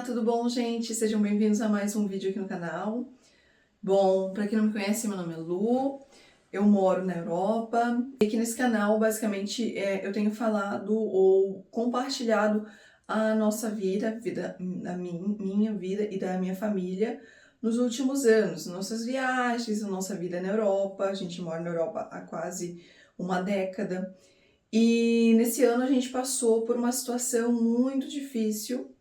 tudo bom, gente? Sejam bem-vindos a mais um vídeo aqui no canal. Bom, para quem não me conhece, meu nome é Lu, eu moro na Europa e aqui nesse canal, basicamente, eu tenho falado ou compartilhado a nossa vida, a minha vida e da minha família nos últimos anos, nossas viagens, a nossa vida na Europa. A gente mora na Europa há quase uma década e nesse ano a gente passou por uma situação muito difícil.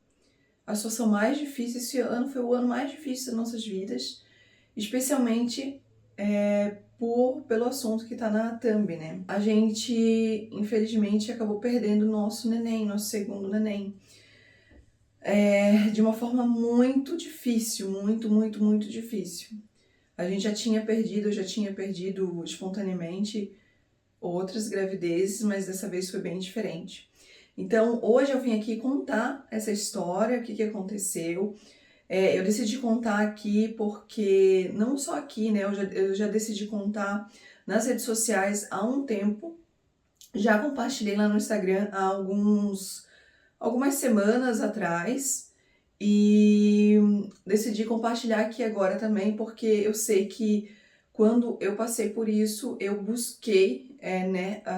A situação mais difícil esse ano foi o ano mais difícil das nossas vidas, especialmente pelo assunto que está na thumb, né? A gente, infelizmente, acabou perdendo o nosso neném, nosso segundo neném, de uma forma muito difícil, muito difícil. A gente eu já tinha perdido espontaneamente outras gravidezes, mas dessa vez foi bem diferente. Então, hoje eu vim aqui contar essa história, o que aconteceu. Eu decidi contar aqui porque, não só aqui, né, eu já decidi contar nas redes sociais há um tempo. Já compartilhei lá no Instagram há algumas semanas atrás e decidi compartilhar aqui agora também porque eu sei que quando eu passei por isso, eu busquei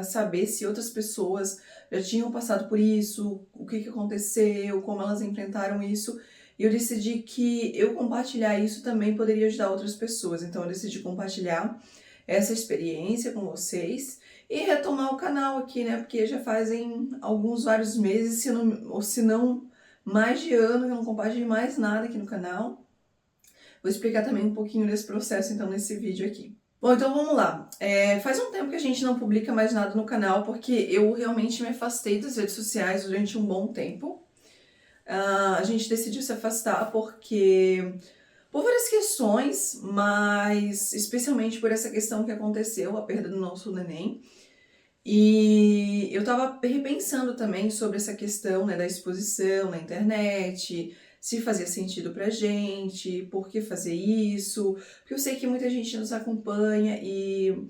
saber se outras pessoas já tinham passado por isso, o que aconteceu, como elas enfrentaram isso. E eu decidi que eu compartilhar isso também poderia ajudar outras pessoas. Então eu decidi compartilhar essa experiência com vocês e retomar o canal aqui, né? Porque já fazem vários meses, se não mais de ano, que eu não compartilho mais nada aqui no canal. Vou explicar também um pouquinho desse processo, então, nesse vídeo aqui. Bom, então vamos lá. Faz um tempo que a gente não publica mais nada no canal, porque eu realmente me afastei das redes sociais durante um bom tempo. A gente decidiu se afastar por várias questões, mas especialmente por essa questão que aconteceu, a perda do nosso neném. E eu tava repensando também sobre essa questão, né, da exposição na internet, se fazia sentido pra gente, por que fazer isso, porque eu sei que muita gente nos acompanha e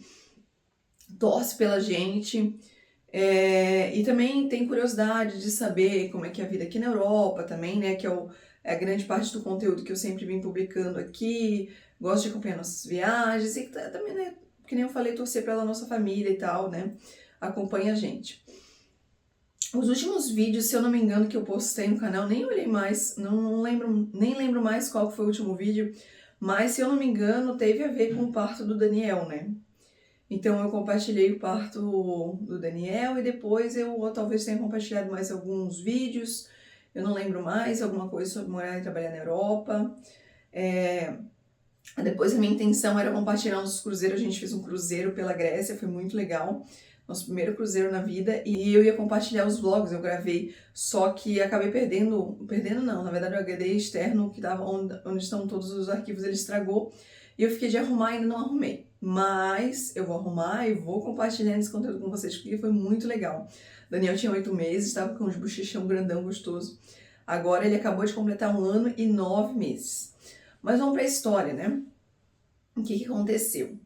torce pela gente, e também tem curiosidade de saber como é que é a vida aqui na Europa também, né, que é a grande parte do conteúdo que eu sempre vim publicando aqui, gosto de acompanhar nossas viagens e também, né, que nem eu falei, torcer pela nossa família e tal, né, acompanha a gente. Os últimos vídeos, se eu não me engano, que eu postei no canal, nem olhei mais, nem lembro mais qual foi o último vídeo, mas se eu não me engano, teve a ver com o parto do Daniel, né? Então eu compartilhei o parto do Daniel e depois eu talvez tenha compartilhado mais alguns vídeos, eu não lembro mais, alguma coisa sobre morar e trabalhar na Europa. Depois a minha intenção era compartilhar uns cruzeiros, a gente fez um cruzeiro pela Grécia, foi muito legal. Nosso primeiro cruzeiro na vida, e eu ia compartilhar os vlogs, eu gravei, só que acabei perdendo não, na verdade o HD externo que tava onde estão todos os arquivos, ele estragou, e eu fiquei de arrumar e ainda não arrumei. Mas eu vou arrumar e vou compartilhar esse conteúdo com vocês, porque foi muito legal. Daniel tinha 8 meses, estava com uns bochechão grandão, gostoso. Agora ele acabou de completar 1 ano e 9 meses. Mas vamos para a história, né? O que aconteceu?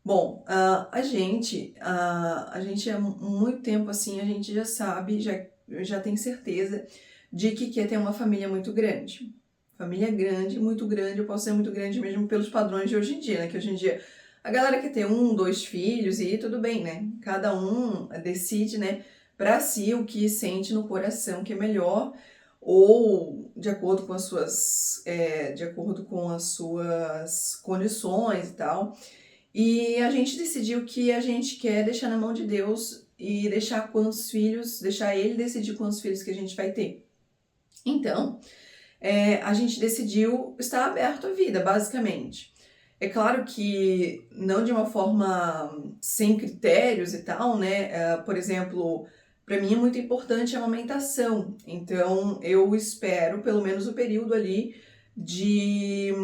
Bom, a gente há muito tempo assim, a gente já sabe, já tem certeza de que quer ter uma família muito grande. Família grande, muito grande, eu posso ser muito grande mesmo pelos padrões de hoje em dia, né? Que hoje em dia a galera quer ter 1, 2 filhos e tudo bem, né? Cada um decide, né, pra si o que sente no coração que é melhor, ou de acordo com as suas condições e tal. E a gente decidiu que a gente quer deixar na mão de Deus e deixar ele decidir quantos filhos que a gente vai ter. Então, a gente decidiu estar aberto à vida, basicamente. É claro que não de uma forma sem critérios e tal, né? Por exemplo, para mim é muito importante a amamentação. Então, eu espero pelo menos o período ali de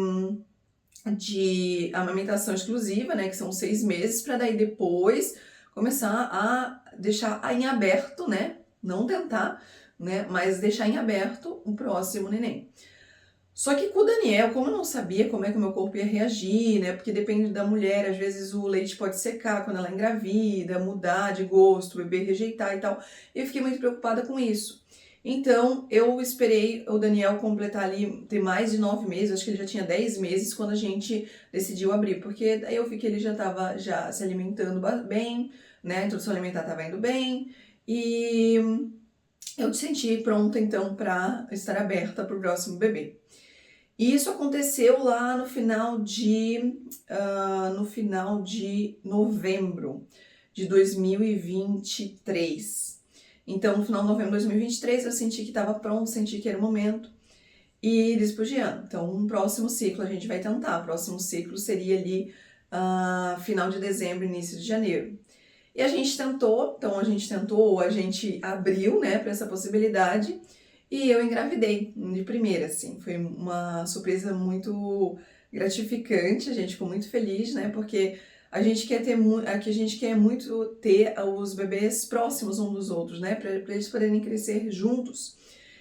amamentação exclusiva, né, que são 6 meses, para daí depois começar a deixar em aberto, né, não tentar, né, mas deixar em aberto o próximo neném. Só que com o Daniel, como eu não sabia como é que o meu corpo ia reagir, né, porque depende da mulher, às vezes o leite pode secar quando ela engravida, mudar de gosto, o bebê rejeitar e tal, eu fiquei muito preocupada com isso. Então, eu esperei o Daniel completar ali, ter mais de 9 meses, acho que ele já tinha 10 meses quando a gente decidiu abrir, porque daí eu vi que ele já estava já se alimentando bem, né, a introdução alimentar estava indo bem, e eu me senti pronta então para estar aberta para o próximo bebê. E isso aconteceu lá no final de novembro de 2023. Então, no final de novembro de 2023, eu senti que estava pronto, senti que era o momento e disse pro Jean, então, um próximo ciclo a gente vai tentar. O próximo ciclo seria ali final de dezembro, início de janeiro. E a gente tentou, a gente abriu, né, para essa possibilidade e eu engravidei de primeira, assim. Foi uma surpresa muito gratificante, a gente ficou muito feliz, né, porque a gente quer muito ter os bebês próximos uns dos outros, né, para eles poderem crescer juntos.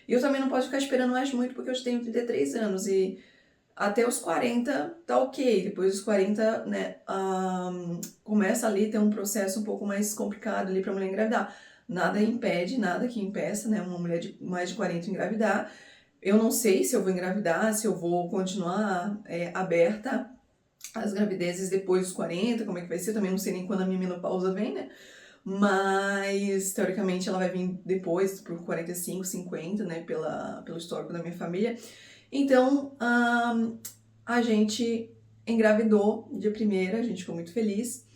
E eu também não posso ficar esperando mais muito porque eu já tenho 33 anos e até os 40 tá ok, depois dos 40, né, começa ali ter um processo um pouco mais complicado ali pra mulher engravidar. Nada impede, nada que impeça, né, uma mulher de mais de 40 engravidar. Eu não sei se eu vou engravidar, se eu vou continuar aberta às gravidezes depois dos 40, como é que vai ser, também não sei nem quando a minha menopausa vem, né, mas teoricamente ela vai vir depois, por 45, 50, né, pelo histórico da minha família. Então, a gente engravidou de primeira, a gente ficou muito feliz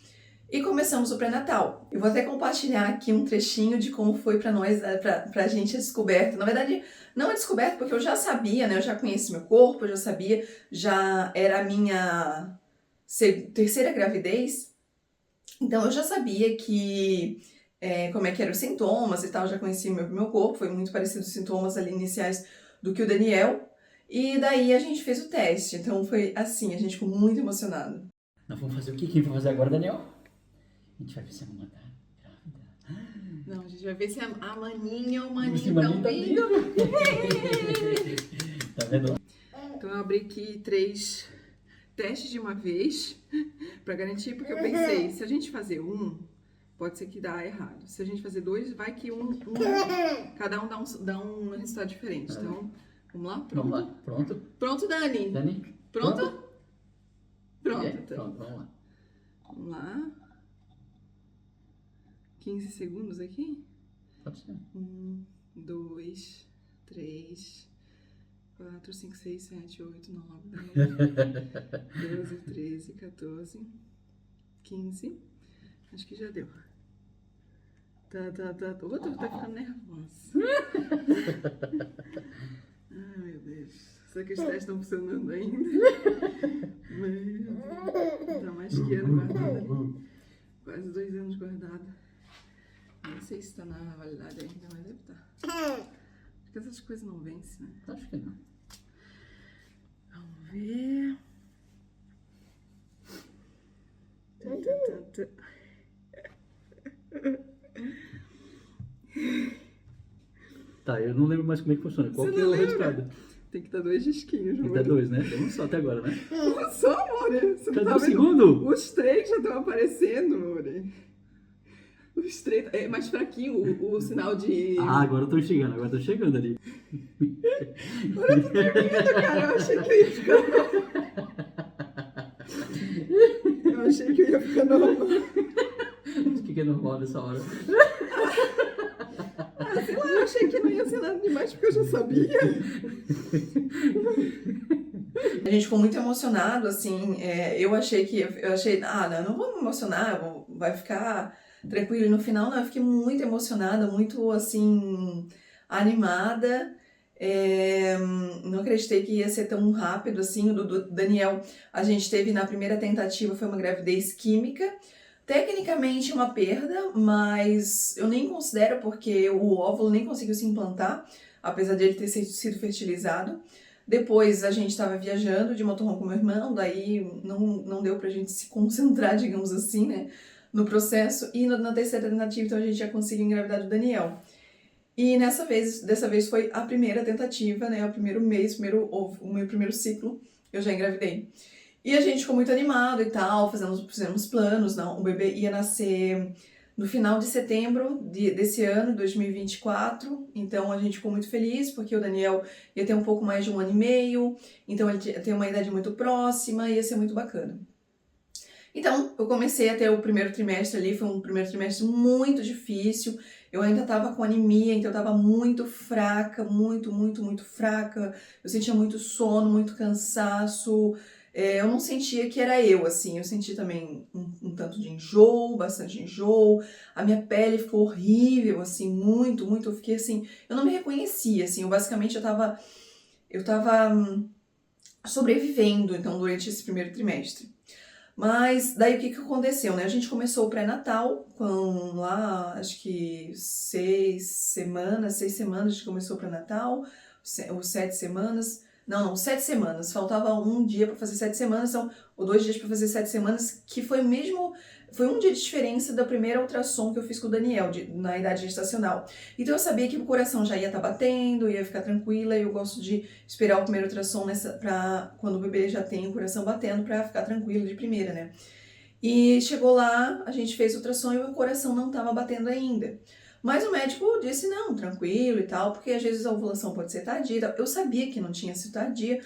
e começamos o pré-natal. Eu vou até compartilhar aqui um trechinho de como foi pra nós, pra gente a descoberta. Na verdade, não a descoberta, porque eu já sabia, né? Eu já conheci meu corpo, eu já sabia, já era a minha terceira gravidez. Então, eu já sabia como é que eram os sintomas e tal, já conhecia meu corpo, foi muito parecido os sintomas ali iniciais do que o Daniel. E daí a gente fez o teste, então foi assim, a gente ficou muito emocionado. Nós vamos fazer o que? Quem vai fazer agora, Daniel? A gente vai ver se a mamãe tá grávida. Não, a gente vai ver se a maninha ou o Maninho estão tá vindo. Tá vendo? Então eu abri aqui 3 testes de uma vez, pra garantir, porque eu pensei, se a gente fazer um, pode ser que dá errado. Se a gente fazer 2, vai que cada um dá um resultado diferente. Então, vamos lá? Pronto? Vamos lá. Pronto? Pronto, Dani? Dani? Pronto? Pronto. Pronto, vamos lá. Vamos lá. 15 segundos aqui. Pode ser. 1, 2, 3, 4, 5, 6, 7, 8, 9, 10, 12, 13, 14, 15. Acho que já deu. Ô, tô ficando nervosa. Ai, meu Deus. Será que os testes estão funcionando ainda? Tá mais que ano guardado. Quase 2 anos guardado. Não sei se tá na validade ainda, mas deve estar. Acho que essas coisas não vencem, né? Acho que não. Vamos ver. Tá, eu não lembro mais como é que funciona. Qual Você que é não o lembra? resultado? Tem que dar 2 disquinhos, Tem que amor. dar 2, né? Deu um só até agora, né? Não só, amor. Você não Cadê tá o vendo? segundo? Os 3 já estão aparecendo, amor. Os 3. É mais fraquinho o sinal de. Ah, agora eu tô chegando ali. Agora eu tô dormindo, cara. Eu achei que eu ia ficar. Eu achei que eu ia ficar normal. O que é normal nessa hora? Sei lá, eu achei que não ia ser nada demais porque eu já sabia. A gente ficou muito emocionado, assim, eu achei, não vou me emocionar, vai ficar tranquilo. E no final, não, eu fiquei muito emocionada, muito, assim, animada. Não acreditei que ia ser tão rápido, assim. O do Daniel, a gente teve na primeira tentativa, foi uma gravidez química. Tecnicamente uma perda, mas eu nem considero porque o óvulo nem conseguiu se implantar, apesar de ele ter sido fertilizado. Depois a gente estava viajando de motorhome com meu irmão, daí não deu pra gente se concentrar, digamos assim, né, no processo. E na terceira tentativa, então, a gente já conseguiu engravidar do Daniel. E dessa vez foi a primeira tentativa, né, o primeiro mês, o meu primeiro ciclo, eu já engravidei. E a gente ficou muito animado e tal, fizemos planos, não, o bebê ia nascer no final de setembro desse ano, 2024. Então a gente ficou muito feliz porque o Daniel ia ter um pouco mais de 1 ano e meio, então ele tem uma idade muito próxima, ia ser muito bacana. Então, eu comecei a ter o primeiro trimestre ali, foi um primeiro trimestre muito difícil. Eu ainda estava com anemia, então eu estava muito fraca, muito fraca. Eu sentia muito sono, muito cansaço. Eu não sentia que era eu, assim. Eu senti também um tanto de enjoo, bastante enjoo. A minha pele ficou horrível, assim, muito. Eu fiquei assim, eu não me reconhecia, assim. Basicamente, eu tava sobrevivendo, então, durante esse primeiro trimestre. Mas daí o que aconteceu, né? A gente começou o pré-natal com lá, acho que 6 semanas, a gente começou o pré-natal, ou 7 semanas. Não, 7 semanas. Faltava um dia para fazer 7 semanas, então, ou 2 dias para fazer 7 semanas, que foi mesmo. Foi um dia de diferença da primeira ultrassom que eu fiz com o Daniel, na idade gestacional. Então eu sabia que o coração já ia estar batendo, ia ficar tranquila, e eu gosto de esperar o primeiro ultrassom pra quando o bebê já tem o coração batendo, pra ficar tranquilo de primeira, né? E chegou lá, a gente fez o ultrassom e o coração não estava batendo ainda. Mas o médico disse, não, tranquilo e tal, porque às vezes a ovulação pode ser tardia. Eu sabia que não tinha sido tardia.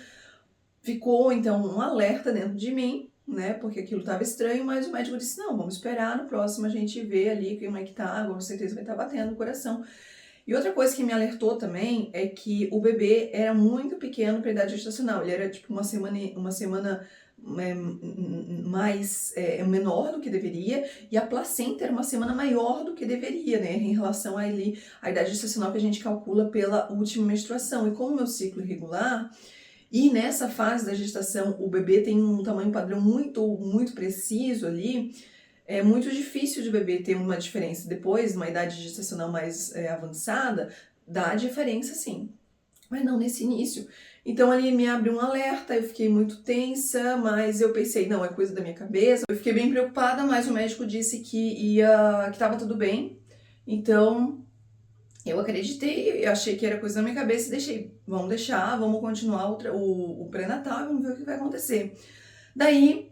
Ficou, então, um alerta dentro de mim, né, porque aquilo estava estranho, mas o médico disse, não, vamos esperar, no próximo a gente vê ali como é que tá, com certeza vai estar batendo o coração. E outra coisa que me alertou também é que o bebê era muito pequeno para a idade gestacional, ele era tipo uma semana menor do que deveria, e a placenta era uma semana maior do que deveria, né, em relação à idade gestacional que a gente calcula pela última menstruação. E como meu ciclo irregular, e nessa fase da gestação o bebê tem um tamanho padrão muito preciso ali, é muito difícil de bebê ter uma diferença. Depois, numa idade gestacional mais avançada, dá diferença sim. Mas não nesse início. Então ali me abriu um alerta, eu fiquei muito tensa, mas eu pensei, não, é coisa da minha cabeça. Eu fiquei bem preocupada, mas o médico disse que estava tudo bem. Então eu acreditei, eu achei que era coisa da minha cabeça e deixei. Vamos deixar, vamos continuar o pré-natal e vamos ver o que vai acontecer. Daí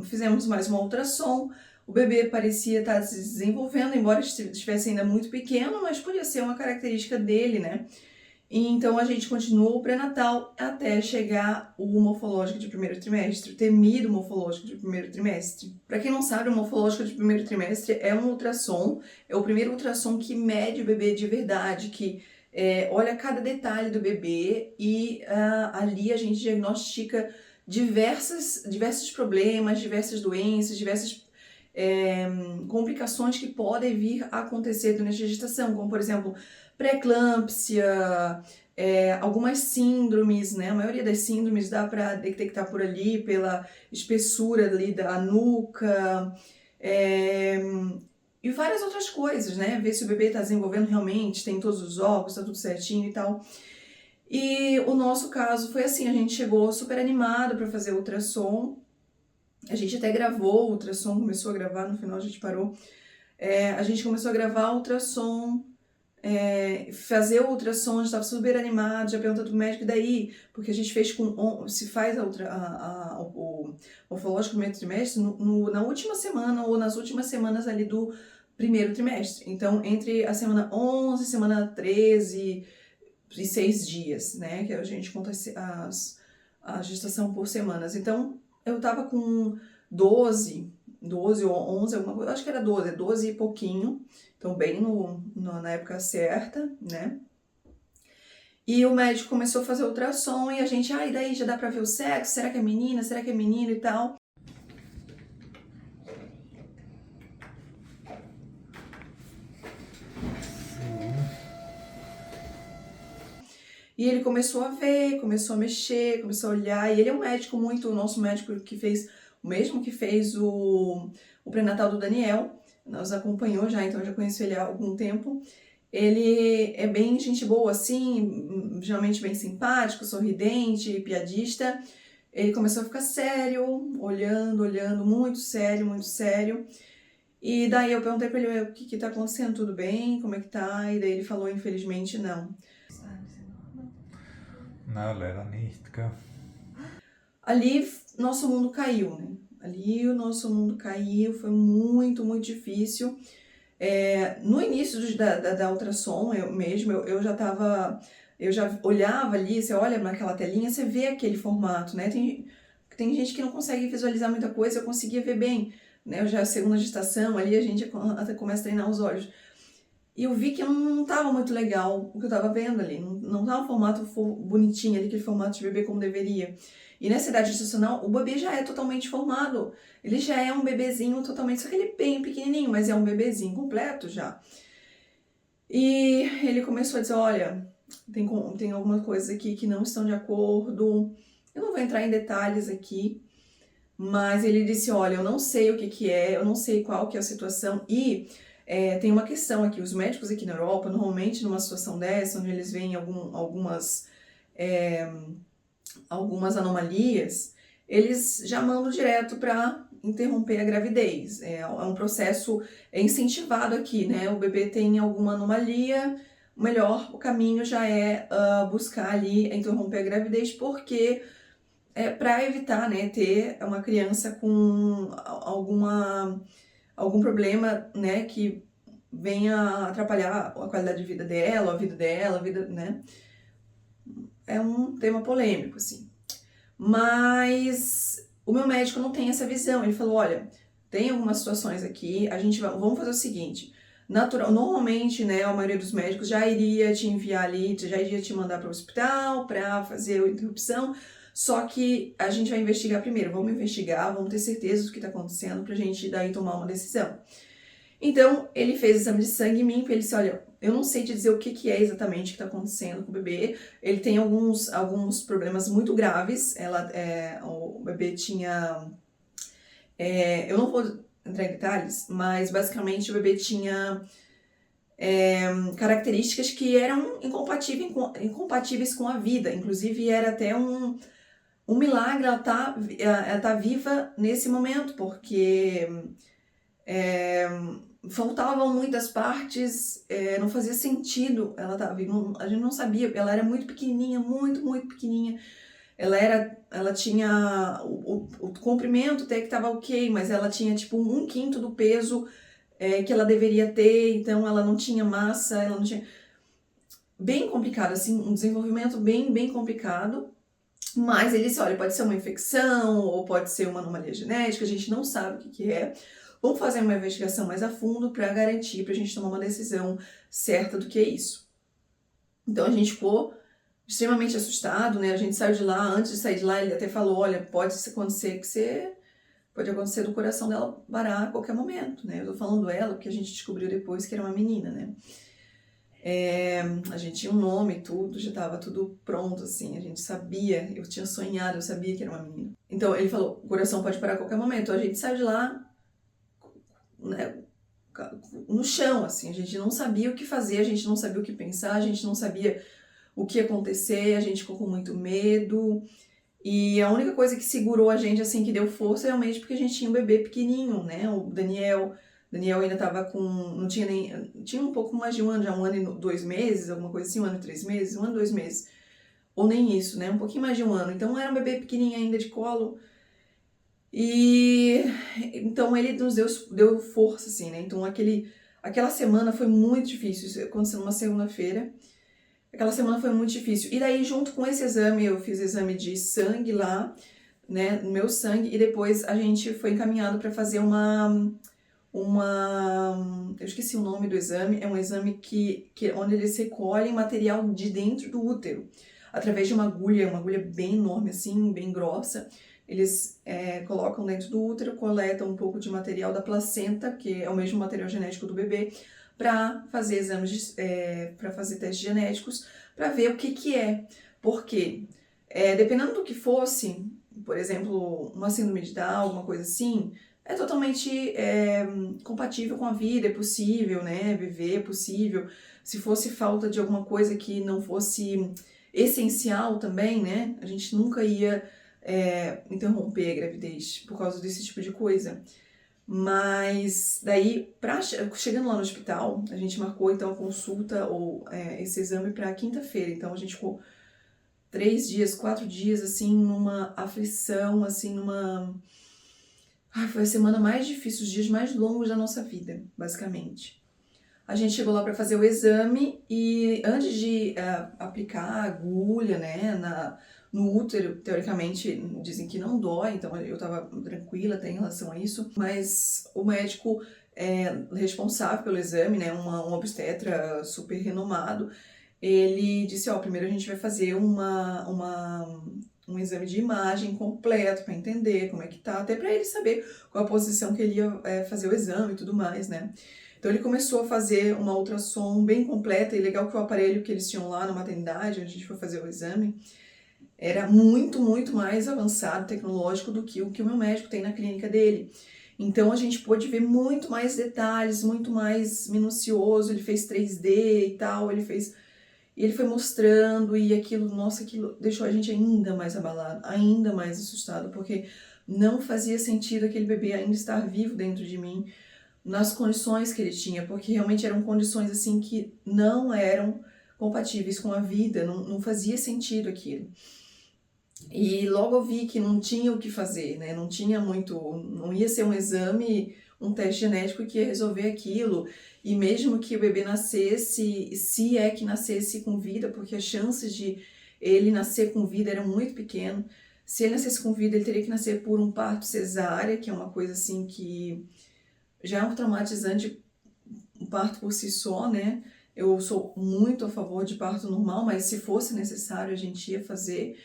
fizemos mais uma ultrassom, o bebê parecia estar se desenvolvendo, embora estivesse ainda muito pequeno, mas podia ser uma característica dele, né? E então a gente continuou o pré-natal até chegar o morfológico de primeiro trimestre, o temido morfológico de primeiro trimestre. Para quem não sabe, o morfológico de primeiro trimestre é um ultrassom, é o primeiro ultrassom que mede o bebê de verdade, que olha cada detalhe do bebê e ali a gente diagnostica diversos problemas, diversas doenças, diversas complicações que podem vir a acontecer durante a gestação, como por exemplo pré-eclâmpsia, algumas síndromes, né? A maioria das síndromes dá para detectar por ali, pela espessura ali da nuca, e várias outras coisas, né? Ver se o bebê está desenvolvendo realmente, tem todos os órgãos, está tudo certinho e tal. E o nosso caso foi assim, a gente chegou super animado para fazer o ultrassom, a gente até gravou o ultrassom, começou a gravar, no final a gente parou. A gente começou a gravar o ultrassom, fazer o ultrassom, a gente estava super animado, já perguntou pro médico, e daí? Porque a gente fez se faz o morfológico do primeiro trimestre na última semana ou nas últimas semanas ali do primeiro trimestre. Então, entre a semana 11 e semana 13 e 6 dias, né? Que a gente conta a gestação por semanas. Então, eu tava com 12 ou 11, alguma coisa, acho que era 12 e pouquinho, então bem na época certa, né? E o médico começou a fazer ultrassom e a gente, e daí já dá pra ver o sexo, será que é menina, será que é menino e tal. E ele começou a ver, começou a mexer, começou a olhar, e ele é um médico o nosso médico que fez, o mesmo que fez o pré-natal do Daniel, nos acompanhou já, então eu já conheço ele há algum tempo. Ele é bem gente boa, assim, geralmente bem simpático, sorridente, piadista. Ele começou a ficar sério, olhando, muito sério. E daí eu perguntei pra ele, o que tá acontecendo, tudo bem, como é que tá? E daí ele falou, infelizmente, não. Nälära nitka. Ali, nosso mundo caiu, né? Ali o nosso mundo caiu, foi muito, muito difícil. No início da ultrassom, eu já tava, eu já olhava ali, você olha naquela telinha, você vê aquele formato, né? Tem gente que não consegue visualizar muita coisa, eu conseguia ver bem, né? Eu já segunda gestação, ali a gente até começa a treinar os olhos. E eu vi que não tava muito legal o que eu tava vendo ali, não tava um formato bonitinho ali, aquele formato de bebê como deveria. E nessa idade gestacional, o bebê já é totalmente formado, ele já é um bebezinho totalmente, só que ele é bem pequenininho, mas é um bebezinho completo já. E ele começou a dizer, olha, tem algumas coisas aqui que não estão de acordo, eu não vou entrar em detalhes aqui, mas ele disse, olha, eu não sei o que é, eu não sei qual que é a situação, e tem uma questão aqui, os médicos aqui na Europa, normalmente numa situação dessa, onde eles veem algumas anomalias, eles já mandam direto para interromper a gravidez. É um processo incentivado aqui, né? O bebê tem alguma anomalia, melhor, o caminho já é buscar ali interromper a gravidez, porque para evitar, né, ter uma criança com algum problema, né, que venha atrapalhar a qualidade de vida dela, a vida, né? É um tema polêmico, assim. Mas o meu médico não tem essa visão. Ele falou, olha, tem algumas situações aqui, vamos fazer o seguinte, normalmente, né, a maioria dos médicos já iria te enviar ali, já iria te mandar para o hospital para fazer a interrupção, só que a gente vai investigar primeiro, vamos investigar, vamos ter certeza do que está acontecendo pra gente daí tomar uma decisão. Então, ele fez exame de sangue em mim, porque ele disse, olha, eu não sei te dizer o que é exatamente que está acontecendo com o bebê. Ele tem alguns problemas muito graves. O bebê tinha... eu não vou entrar em detalhes, mas basicamente o bebê tinha características que eram incompatíveis com a vida. Inclusive, era até um milagre ela tá viva nesse momento, porque... faltavam muitas partes, não fazia sentido ela estar viva, a gente não sabia, ela era muito pequenininha, muito, muito pequenininha, ela tinha, o comprimento até que estava ok, mas ela tinha tipo 1/5 do peso que ela deveria ter, então ela não tinha massa, ela não tinha... Bem complicado, assim, um desenvolvimento bem, bem complicado, mas ele disse, olha, pode ser uma infecção, ou pode ser uma anomalia genética, a gente não sabe o que é. Vamos fazer uma investigação mais a fundo para garantir, para a gente tomar uma decisão certa do que é isso. Então a gente ficou extremamente assustado, né? A gente saiu de lá, antes de sair de lá, ele até falou, olha, pode acontecer do coração dela parar a qualquer momento, né? Eu tô falando ela porque a gente descobriu depois que era uma menina, né? A gente tinha um nome e tudo, já estava tudo pronto, assim, a gente sabia, eu tinha sonhado, eu sabia que era uma menina. Então ele falou, o coração pode parar a qualquer momento. A gente saiu de lá, né, no chão, assim, a gente não sabia o que fazer, a gente não sabia o que pensar, a gente não sabia o que ia acontecer, a gente ficou com muito medo, e a única coisa que segurou a gente, assim, que deu força, realmente porque a gente tinha um bebê pequenininho, né, o Daniel ainda tava não tinha tinha um pouco mais de um ano, já 1 ano e 2 meses, alguma coisa assim, 1 ano e 3 meses, 1 ano e 2 meses, ou nem isso, né, um pouquinho mais de 1 ano, então era um bebê pequenininho ainda de colo. E então ele nos deu força, assim, né? Então aquela semana foi muito difícil. Isso aconteceu numa segunda-feira. Aquela semana foi muito difícil. E daí, junto com esse exame, eu fiz exame de sangue lá, né? No meu sangue. E depois a gente foi encaminhado para fazer eu esqueci o nome do exame. É um exame onde eles recolhem material de dentro do útero. Através de uma agulha bem enorme, assim, bem grossa. Eles colocam dentro do útero, coletam um pouco de material da placenta, que é o mesmo material genético do bebê, para fazer exames, para fazer testes genéticos, para ver o que é. Porque, dependendo do que fosse, por exemplo, uma síndrome de Down, alguma coisa assim, é totalmente compatível com a vida, é possível, né? Viver é possível. Se fosse falta de alguma coisa que não fosse essencial também, né? A gente nunca ia interromper a gravidez por causa desse tipo de coisa. Mas daí, chegando lá no hospital, a gente marcou então a consulta ou esse exame para quinta-feira. Então a gente ficou 3 dias, 4 dias assim numa aflição, assim Foi a semana mais difícil, os dias mais longos da nossa vida, basicamente. A gente chegou lá para fazer o exame e antes de aplicar a agulha, né, no útero, teoricamente dizem que não dói, então eu tava tranquila até em relação a isso, mas o médico responsável pelo exame, né, um obstetra super renomado, ele disse, primeiro a gente vai fazer um exame de imagem completo para entender como é que tá, até para ele saber qual a posição que ele ia fazer o exame e tudo mais, né. Então ele começou a fazer uma ultrassom bem completa, e legal que o aparelho que eles tinham lá na maternidade, onde a gente foi fazer o exame, era muito, muito mais avançado, tecnológico do que o que o meu médico tem na clínica dele. Então a gente pôde ver muito mais detalhes, muito mais minucioso, ele fez 3D e tal, e ele foi mostrando, e aquilo, nossa, aquilo deixou a gente ainda mais abalado, ainda mais assustado, porque não fazia sentido aquele bebê ainda estar vivo dentro de mim, nas condições que ele tinha, porque realmente eram condições assim que não eram compatíveis com a vida, não fazia sentido aquilo. E logo eu vi que não tinha o que fazer, né? Não tinha muito, não ia ser um exame, um teste genético que ia resolver aquilo. E mesmo que o bebê nascesse, se é que nascesse com vida, porque as chances de ele nascer com vida eram muito pequenas. Se ele nascesse com vida, ele teria que nascer por um parto cesárea, que é uma coisa assim que já é um traumatizante, um parto por si só, né? Eu sou muito a favor de parto normal, mas se fosse necessário a gente ia fazer.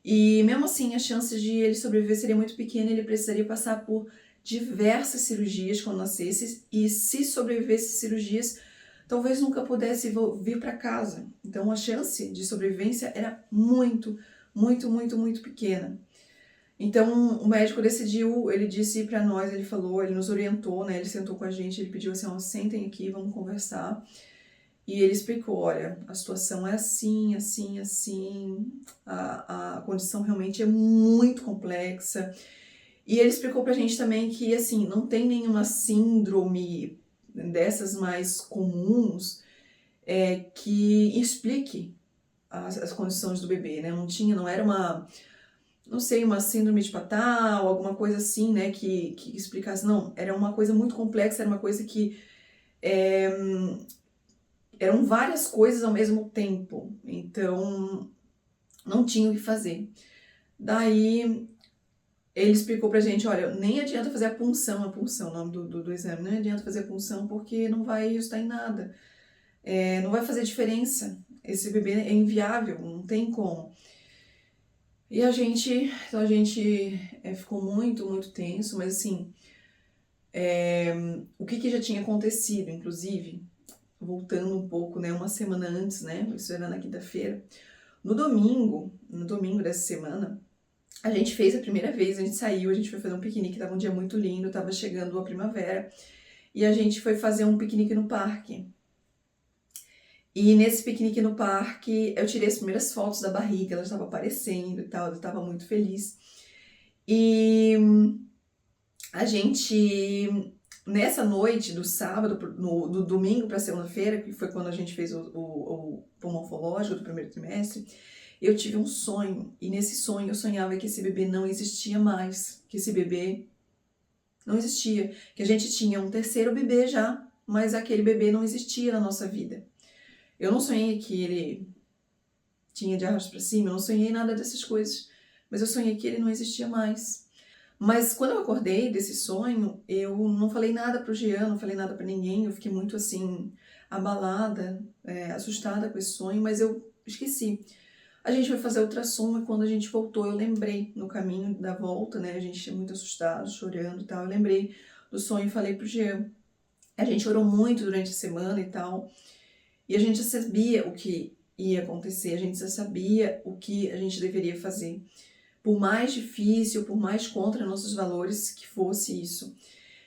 E mesmo assim, as chances de ele sobreviver seria muito pequena, ele precisaria passar por diversas cirurgias quando nascesse, e se sobrevivesse cirurgias, talvez nunca pudesse vir para casa. Então a chance de sobrevivência era muito, muito, muito, muito pequena. Então o médico decidiu, ele disse para nós, ele falou, ele nos orientou, né? Ele sentou com a gente, ele pediu assim, sentem aqui, vamos conversar. E ele explicou, olha, a situação é assim, assim, assim, a condição realmente é muito complexa. E ele explicou pra gente também que, assim, não tem nenhuma síndrome dessas mais comuns que explique as condições do bebê, né? Não era não sei, uma síndrome de Patau, alguma coisa assim, né, que explicasse. Não, era uma coisa muito complexa, era uma coisa que eram várias coisas ao mesmo tempo, então não tinha o que fazer. Daí ele explicou pra gente, olha, nem adianta fazer a punção, o nome do exame, nem adianta fazer a punção porque não vai resultar em nada, não vai fazer diferença, esse bebê é inviável, não tem como. E então a gente ficou muito, muito tenso, mas assim, o que já tinha acontecido, inclusive, voltando um pouco, né, uma semana antes, né, isso era na quinta-feira, no domingo dessa semana, a gente fez a primeira vez, a gente saiu, a gente foi fazer um piquenique, tava um dia muito lindo, tava chegando a primavera, e a gente foi fazer um piquenique no parque. E nesse piquenique no parque, eu tirei as primeiras fotos da barriga, ela estava aparecendo e tal, eu estava muito feliz. E a gente, nessa noite do sábado, do domingo para segunda-feira, que foi quando a gente fez o morfológico do primeiro trimestre, eu tive um sonho, e nesse sonho eu sonhava que esse bebê não existia mais, que esse bebê não existia, que a gente tinha um terceiro bebê já, mas aquele bebê não existia na nossa vida. Eu não sonhei que ele tinha de arrasto para cima, eu não sonhei nada dessas coisas, mas eu sonhei que ele não existia mais. Mas quando eu acordei desse sonho, eu não falei nada pro Jean, não falei nada para ninguém, eu fiquei muito assim, abalada, assustada com esse sonho, mas eu esqueci. A gente foi fazer ultrassom e quando a gente voltou, eu lembrei no caminho da volta, né? A gente tinha muito assustado, chorando e tal. Eu lembrei do sonho e falei pro Jean. A gente orou muito durante a semana e tal. E a gente já sabia o que ia acontecer, a gente já sabia o que a gente deveria fazer. Por mais difícil, por mais contra nossos valores que fosse isso.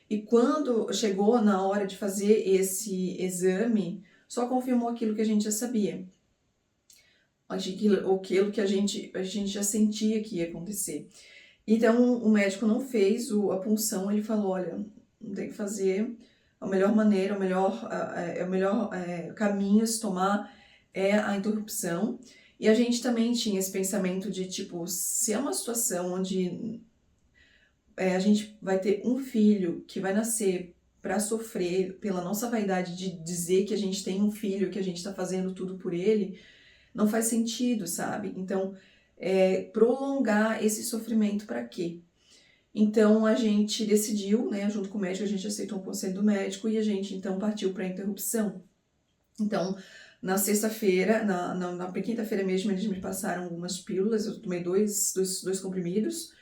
E quando chegou na hora de fazer esse exame, só confirmou aquilo que a gente já sabia. Aquilo que a gente já sentia que ia acontecer. Então, o médico não fez a punção, ele falou, olha, não tem que fazer, a melhor maneira, o melhor caminho a se tomar é a interrupção. E a gente também tinha esse pensamento de, tipo, se é uma situação onde a gente vai ter um filho que vai nascer para sofrer pela nossa vaidade de dizer que a gente tem um filho, que a gente está fazendo tudo por ele, não faz sentido, sabe? Então, prolongar esse sofrimento para quê? Então, a gente decidiu, né, junto com o médico, a gente aceitou o conselho do médico e a gente, então, partiu para a interrupção. Então, na sexta-feira, na quinta-feira mesmo, eles me passaram algumas pílulas, eu tomei dois comprimidos,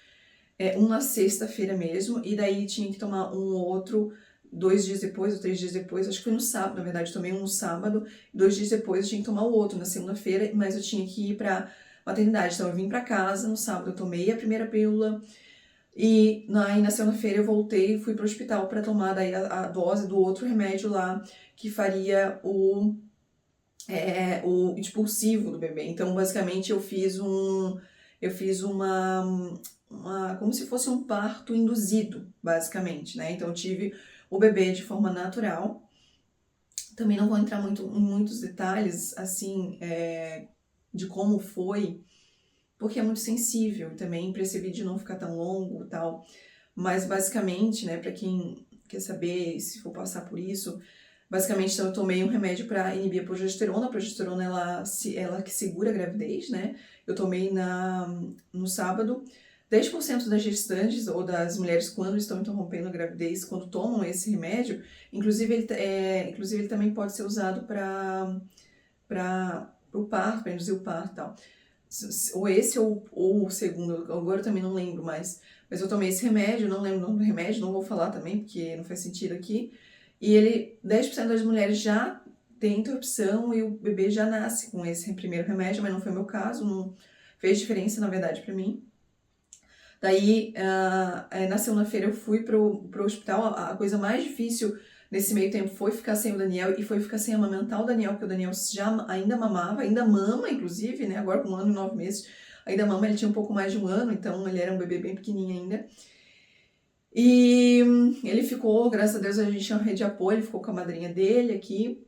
um na sexta-feira mesmo, e daí tinha que tomar um outro 2 dias depois ou 3 dias depois, acho que foi no sábado, na verdade, eu tomei um no sábado, 2 dias depois eu tinha que tomar o outro na segunda-feira, mas eu tinha que ir pra maternidade, então eu vim pra casa, no sábado eu tomei a primeira pílula, e na segunda-feira eu voltei e fui pro hospital para tomar daí a dose do outro remédio lá, que faria o expulsivo do bebê. Então, basicamente, eu fiz como se fosse um parto induzido, basicamente, né? Então, eu tive o bebê de forma natural. Também não vou entrar muito em muitos detalhes, assim, de como foi, porque é muito sensível e também para esse vídeo não ficar tão longo e tal. Mas, basicamente, né, para quem quer saber se for passar por isso, basicamente, então, eu tomei um remédio para inibir a progesterona. A progesterona, ela que segura a gravidez, né? Eu tomei no sábado. 10% das gestantes ou das mulheres, quando estão interrompendo a gravidez, quando tomam esse remédio, inclusive ele também pode ser usado para o parto, para induzir o parto e tal. Ou esse ou o segundo, agora eu também não lembro mais. Mas eu tomei esse remédio, não lembro o nome do remédio, não vou falar também, porque não faz sentido aqui. E 10% das mulheres já tem interrupção e o bebê já nasce com esse primeiro remédio, mas não foi o meu caso, não fez diferença, na verdade, para mim. Daí, na segunda-feira eu fui pro hospital. A coisa mais difícil nesse meio tempo foi ficar sem o Daniel e foi ficar sem amamentar o Daniel, porque o Daniel ainda mamava, ainda mama, inclusive, né? Agora com 1 ano e 9 meses, ainda mama, ele tinha um pouco mais de 1 ano, então ele era um bebê bem pequenininho ainda. E ele ficou, graças a Deus, a gente tinha uma rede de apoio, ele ficou com a madrinha dele aqui.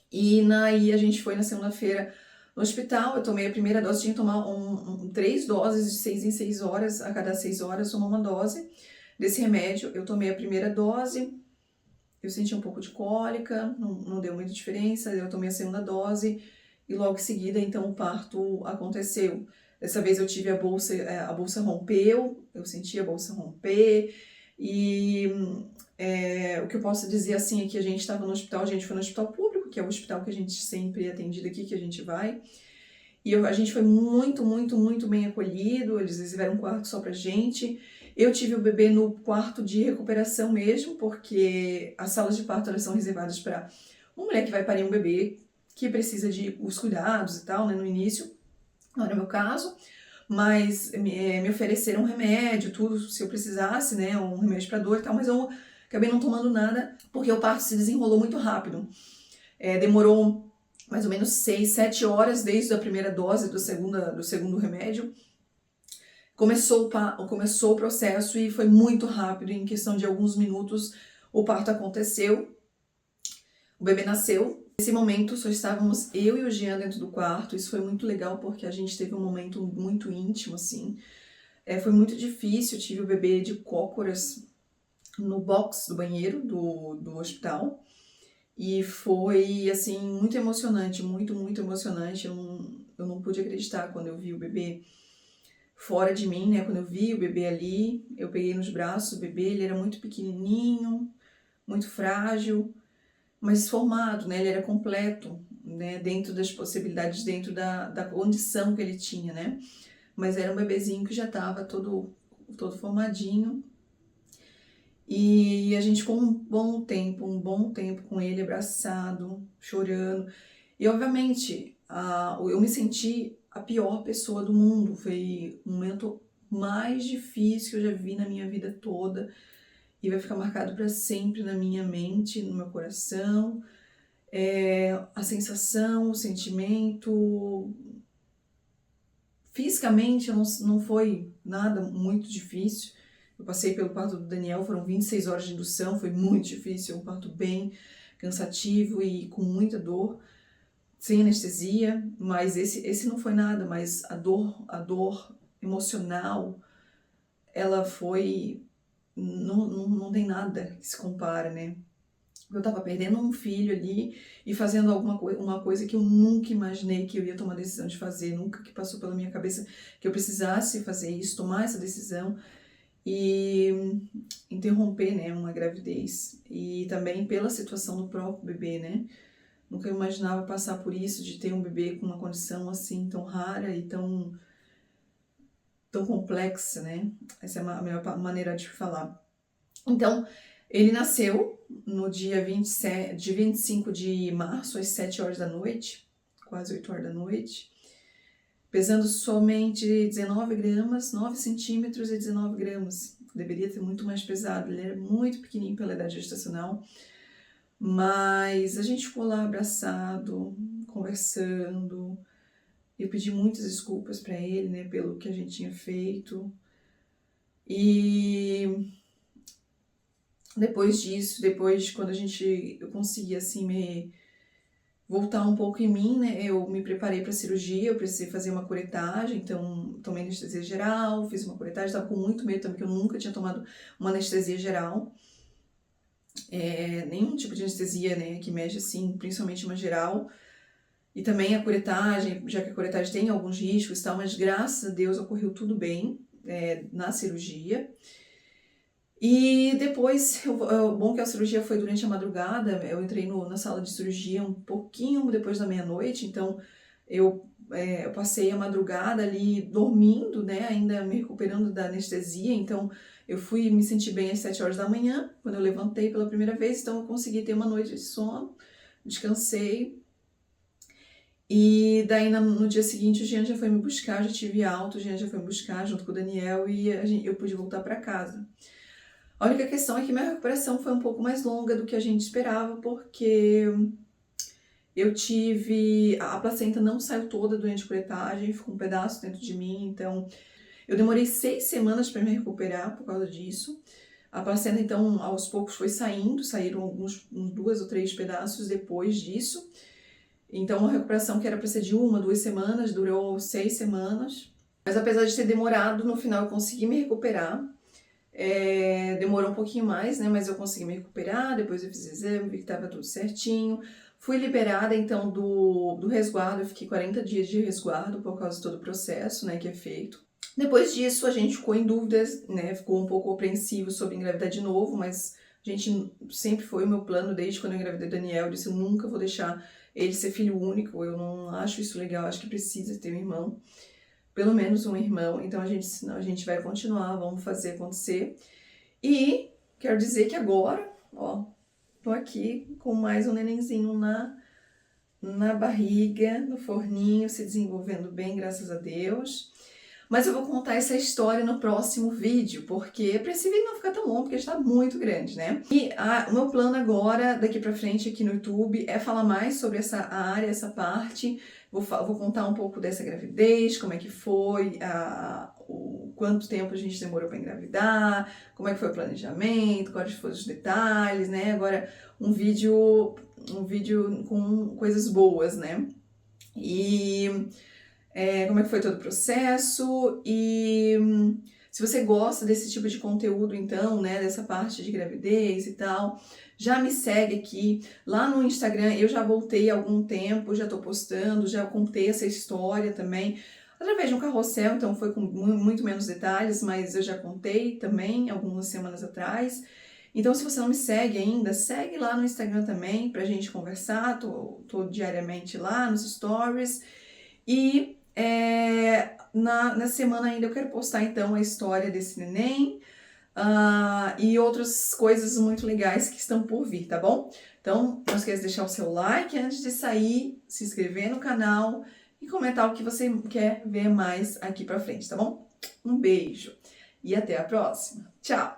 E aí a gente foi na segunda-feira no hospital, eu tomei a primeira dose, tinha que tomar 3 doses de 6 em 6 horas, a cada 6 horas tomar uma dose desse remédio. Eu tomei a primeira dose, eu senti um pouco de cólica, não deu muita diferença, eu tomei a segunda dose e logo em seguida, então, o parto aconteceu. Dessa vez eu tive a bolsa rompeu, eu senti a bolsa romper e o que eu posso dizer assim é que a gente estava no hospital, a gente foi no hospital público, que é o hospital que a gente sempre é atendido aqui, que a gente vai. E a gente foi muito, muito, muito bem acolhido, eles reservaram um quarto só pra gente. Eu tive o bebê no quarto de recuperação mesmo, porque as salas de parto elas são reservadas para uma mulher que vai parir um bebê que precisa de os cuidados e tal, né, no início. Não era o meu caso, mas me ofereceram um remédio, tudo, se eu precisasse, né, um remédio para dor e tal, mas eu acabei não tomando nada, porque o parto se desenrolou muito rápido. Demorou mais ou menos 6, 7 horas desde a primeira dose do segundo remédio. Começou o processo e foi muito rápido, em questão de alguns minutos o parto aconteceu, o bebê nasceu. Nesse momento só estávamos eu e o Jean dentro do quarto, isso foi muito legal porque a gente teve um momento muito íntimo, assim. Foi muito difícil, eu tive o bebê de cócoras no box do banheiro do hospital. E foi, assim, muito emocionante, muito, muito emocionante. Eu não pude acreditar quando eu vi o bebê fora de mim, né? Quando eu vi o bebê ali, eu peguei nos braços o bebê, ele era muito pequenininho, muito frágil, mas formado, né? Ele era completo, né? Dentro das possibilidades, dentro da condição que ele tinha, né? Mas era um bebezinho que já estava todo formadinho. E a gente ficou um bom tempo com ele abraçado, chorando. E obviamente, eu me senti a pior pessoa do mundo. Foi o momento mais difícil que eu já vi na minha vida toda. E vai ficar marcado para sempre na minha mente, no meu coração. A sensação, o sentimento. Fisicamente não foi nada muito difícil. Eu passei pelo parto do Daniel, foram 26 horas de indução, foi muito difícil, um parto bem cansativo e com muita dor, sem anestesia, mas esse não foi nada, mas a dor emocional ela foi... Não tem nada que se compara, né? Eu tava perdendo um filho ali e fazendo uma coisa que eu nunca imaginei que eu ia tomar a decisão de fazer, nunca que passou pela minha cabeça que eu precisasse fazer isso, tomar essa decisão e interromper, né, uma gravidez. E também pela situação do próprio bebê, né? Nunca imaginava passar por isso, de ter um bebê com uma condição assim tão rara e tão complexa, né? Essa é a melhor maneira de falar. Então, ele nasceu no dia 25 de março, às 7 horas da noite, quase 8 horas da noite, pesando somente 19 gramas, 9 centímetros e 19 gramas. Deveria ter muito mais pesado, ele era muito pequenininho pela idade gestacional, mas a gente ficou lá abraçado, conversando. Eu pedi muitas desculpas para ele, né, pelo que a gente tinha feito. E depois disso, quando eu consegui assim me voltar um pouco em mim, né, eu me preparei para a cirurgia, eu precisei fazer uma curetagem, então tomei anestesia geral, fiz uma curetagem, estava com muito medo também, porque eu nunca tinha tomado uma anestesia geral, nenhum tipo de anestesia, né, que mexe assim, principalmente uma geral. E também a curetagem, já que a curetagem tem alguns riscos e tal, mas graças a Deus ocorreu tudo bem na cirurgia. E depois, bom que a cirurgia foi durante a madrugada, eu entrei na sala de cirurgia um pouquinho depois da meia-noite, então eu passei a madrugada ali dormindo, né, ainda me recuperando da anestesia, então eu fui me sentir bem às 7 horas da manhã, quando eu levantei pela primeira vez, então eu consegui ter uma noite de sono, descansei. E daí no dia seguinte o Jean já foi me buscar, já tive alta, o Jean já foi me buscar junto com o Daniel e eu pude voltar para casa. A única questão é que minha recuperação foi um pouco mais longa do que a gente esperava, porque eu tive... A placenta não saiu toda durante a curetagem, ficou um pedaço dentro de mim, então eu demorei 6 semanas para me recuperar por causa disso. A placenta, então, aos poucos foi saíram uns 2 ou 3 pedaços depois disso. Então, uma recuperação que era para ser de 1, 2 semanas, durou 6 semanas. Mas apesar de ter demorado, no final eu consegui me recuperar. Demorou um pouquinho mais, né? Mas eu consegui me recuperar, depois eu fiz exame, vi que estava tudo certinho. Fui liberada, então, do resguardo. Eu fiquei 40 dias de resguardo por causa de todo o processo, né, que é feito. Depois disso, a gente ficou em dúvidas, né? Ficou um pouco apreensivo sobre engravidar de novo, mas a gente sempre foi o meu plano desde quando eu engravidei Daniel. Eu disse, eu nunca vou deixar ele ser filho único, eu não acho isso legal, acho que precisa ter um irmão, pelo menos um irmão, então a gente vai continuar, vamos fazer acontecer. E quero dizer que agora, ó, tô aqui com mais um nenenzinho na barriga, no forninho, se desenvolvendo bem, graças a Deus. Mas eu vou contar essa história no próximo vídeo, porque para esse vídeo não ficar tão longo, porque está muito grande, né? E o meu plano agora, daqui pra frente aqui no YouTube, é falar mais sobre essa área, essa parte. Vou contar um pouco dessa gravidez, como é que foi, quanto tempo a gente demorou para engravidar, como é que foi o planejamento, quais foram os detalhes, né? Agora, um vídeo com coisas boas, né? E... como é que foi todo o processo e se você gosta desse tipo de conteúdo, então, né, dessa parte de gravidez e tal, já me segue aqui. Lá no Instagram eu já voltei há algum tempo, já tô postando, já contei essa história também, através de um carrossel, então foi com muito menos detalhes, mas eu já contei também algumas semanas atrás. Então, se você não me segue ainda, segue lá no Instagram também pra gente conversar, tô diariamente lá nos stories. E na semana ainda eu quero postar então a história desse neném e outras coisas muito legais que estão por vir, tá bom? Então, não esqueça de deixar o seu like antes de sair, se inscrever no canal e comentar o que você quer ver mais aqui pra frente, tá bom? Um beijo e até a próxima. Tchau!